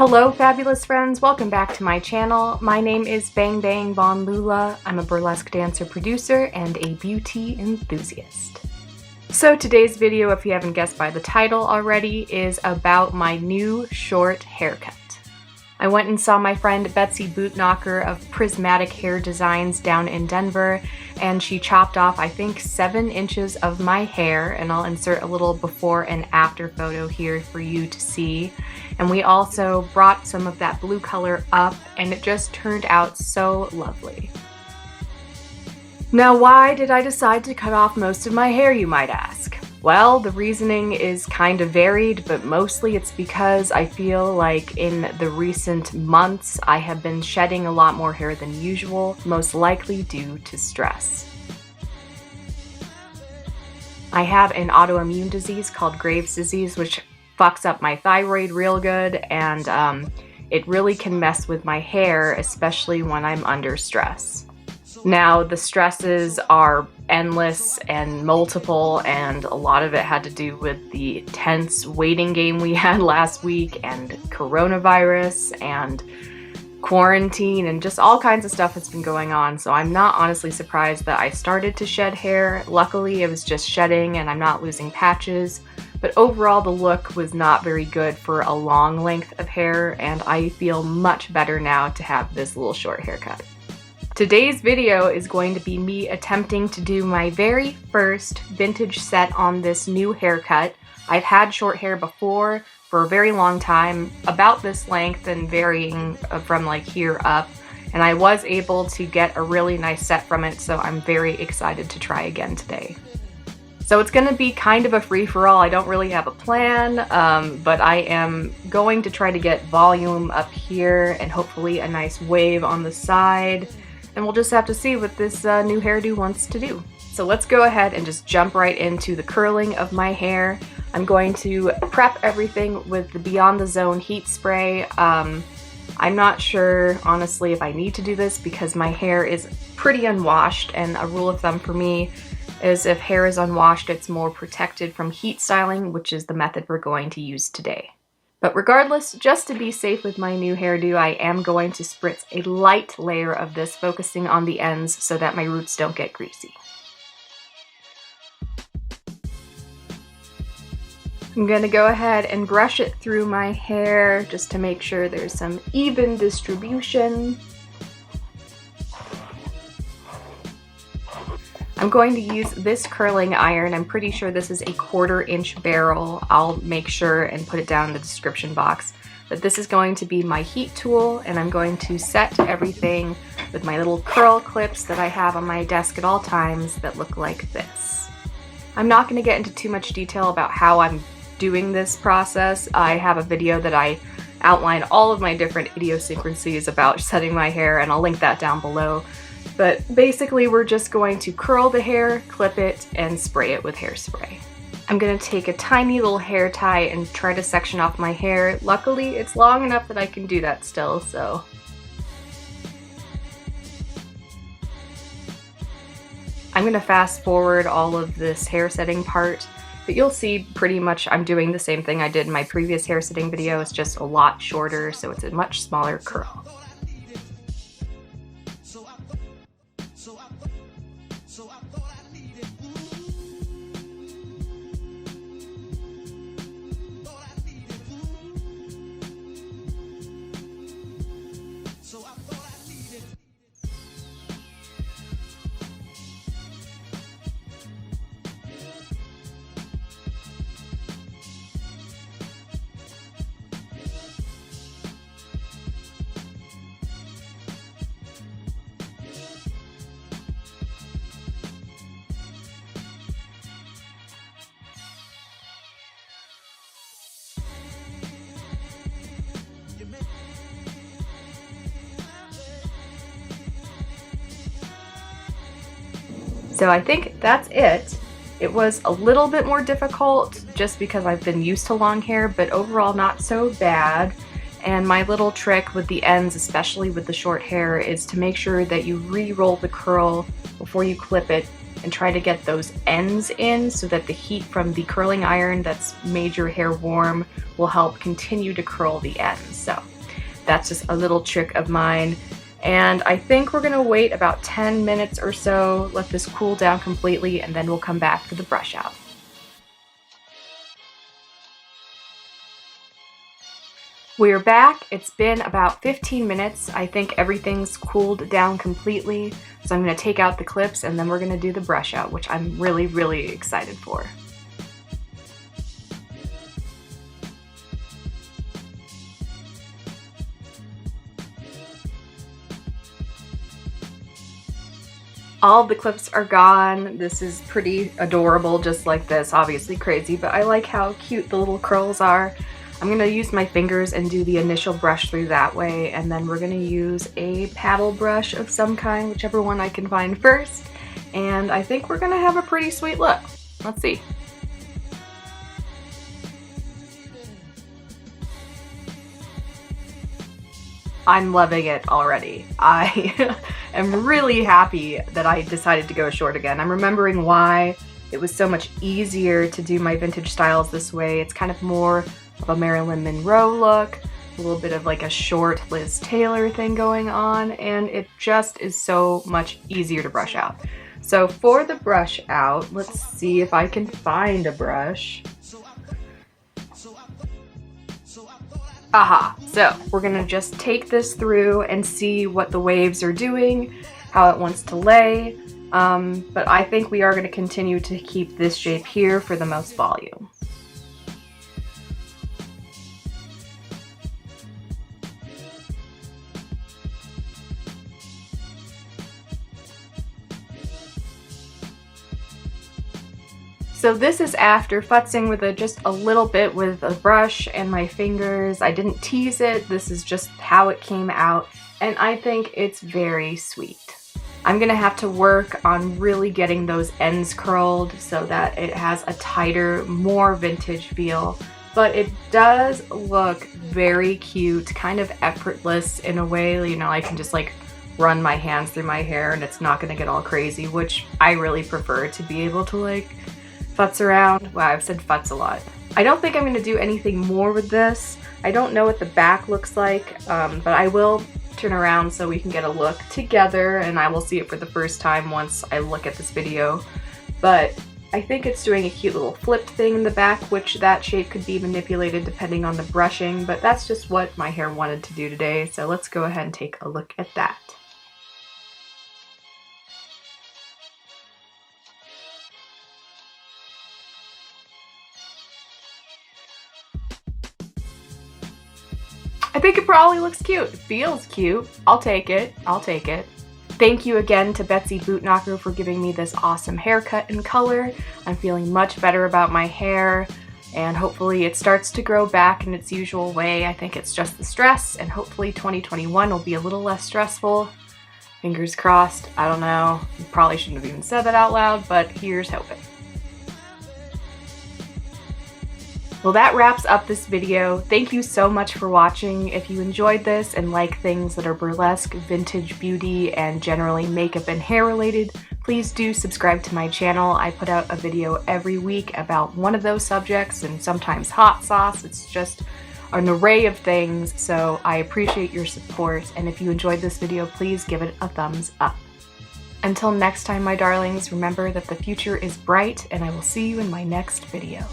Hello fabulous friends, welcome back to my channel. My name is Bang Bang Von Loola. I'm a burlesque dancer producer and a beauty enthusiast. So today's video, if you haven't guessed by the title already, is about my new short haircut. I went and saw my friend Betsy Bootknocker of Prismatic Hair Designs down in Denver, and she chopped off I think 7 inches of my hair, and I'll insert a little before and after photo here for you to see. And we also brought some of that blue color up, and it just turned out so lovely. Now, why did I decide to cut off most of my hair, you might ask? Well, the reasoning is kind of varied, but mostly it's because I feel like in the recent months I have been shedding a lot more hair than usual, most likely due to stress. I have an autoimmune disease called Graves' disease, which fucks up my thyroid real good, and it really can mess with my hair, especially when I'm under stress. Now, the stresses are endless and multiple, and a lot of it had to do with the tense waiting game we had last week, and coronavirus, and quarantine, and just all kinds of stuff that's been going on. So I'm not honestly surprised that I started to shed hair. Luckily, it was just shedding and I'm not losing patches. But overall, the look was not very good for a long length of hair, and I feel much better now to have this little short haircut. Today's video is going to be me attempting to do my very first vintage set on this new haircut. I've had short hair before for a very long time, about this length and varying from like here up, and I was able to get a really nice set from it, so I'm very excited to try again today. So it's going to be kind of a free-for-all. I don't really have a plan, but I am going to try to get volume up here and hopefully a nice wave on the side. And we'll just have to see what this new hairdo wants to do. So let's go ahead and just jump right into the curling of my hair. I'm going to prep everything with the Beyond the Zone heat spray. I'm not sure, honestly, if I need to do this because my hair is pretty unwashed, and a rule of thumb for me is if hair is unwashed, it's more protected from heat styling, which is the method we're going to use today. But regardless, just to be safe with my new hairdo, I am going to spritz a light layer of this, focusing on the ends so that my roots don't get greasy. I'm going to go ahead and brush it through my hair just to make sure there's some even distribution. I'm going to use this curling iron. I'm pretty sure this is a 1/4 inch barrel. I'll make sure and put it down in the description box. But this is going to be my heat tool, and I'm going to set everything with my little curl clips that I have on my desk at all times that look like this. I'm not going to get into too much detail about how I'm doing this process. I have a video that I outline all of my different idiosyncrasies about setting my hair, and I'll link that down below. But basically, we're just going to curl the hair, clip it, and spray it with hairspray. I'm going to take a tiny little hair tie and try to section off my hair. Luckily, it's long enough that I can do that still, so. I'm going to fast forward all of this hair setting part, but you'll see pretty much I'm doing the same thing I did in my previous hair setting video. It's just a lot shorter, so it's a much smaller curl. So I think that's it. It was a little bit more difficult just because I've been used to long hair, but overall not so bad. And my little trick with the ends, especially with the short hair, is to make sure that you re-roll the curl before you clip it and try to get those ends in so that the heat from the curling iron that's made your hair warm will help continue to curl the ends. So That's just a little trick of mine. And I think we're gonna wait about 10 minutes or so, let this cool down completely, and then we'll come back for the brush out. We're back. It's been about 15 minutes. I think everything's cooled down completely. So I'm gonna take out the clips and then we're gonna do the brush out, which I'm really, really excited for. All the clips are gone. This is pretty adorable, just like this. Obviously crazy, but I like how cute the little curls are. I'm going to use my fingers and do the initial brush through that way, and then we're going to use a paddle brush of some kind, whichever one I can find first, and I think we're going to have a pretty sweet look. Let's see. I'm loving it already. I am really happy that I decided to go short again. I'm remembering why it was so much easier to do my vintage styles this way. It's kind of more of a Marilyn Monroe look, a little bit of like a short Liz Taylor thing going on, and it just is so much easier to brush out. So for the brush out, let's see if I can find a brush. Aha! So we're gonna just take this through and see what the waves are doing, how it wants to lay, but I think we are gonna continue to keep this shape here for the most volume. So this is after futzing with it just a little bit with a brush and my fingers. I didn't tease it, this is just how it came out, and I think it's very sweet. I'm gonna have to work on really getting those ends curled so that it has a tighter, more vintage feel, but it does look very cute, kind of effortless in a way. You know, I can just like run my hands through my hair and it's not gonna get all crazy, which I really prefer, to be able to like futz around. Wow, I've said futz a lot. I don't think I'm going to do anything more with this. I don't know what the back looks like, but I will turn around so we can get a look together, and I will see it for the first time once I look at this video. But I think it's doing a cute little flipped thing in the back, which that shape could be manipulated depending on the brushing, but that's just what my hair wanted to do today, so let's go ahead and take a look at that. I think it probably looks cute. It feels cute. I'll take it. I'll take it. Thank you again to Betsy Bootknocker for giving me this awesome haircut and color. I'm feeling much better about my hair, and hopefully it starts to grow back in its usual way. I think it's just the stress, and hopefully 2021 will be a little less stressful. Fingers crossed. I don't know. Probably shouldn't have even said that out loud, but here's hoping. Well, that wraps up this video. Thank you so much for watching. If you enjoyed this and like things that are burlesque, vintage beauty, and generally makeup and hair related, please do subscribe to my channel. I put out a video every week about one of those subjects, and sometimes hot sauce. It's just an array of things, so I appreciate your support, and if you enjoyed this video, please give it a thumbs up. Until next time, my darlings, remember that the future is bright, and I will see you in my next video.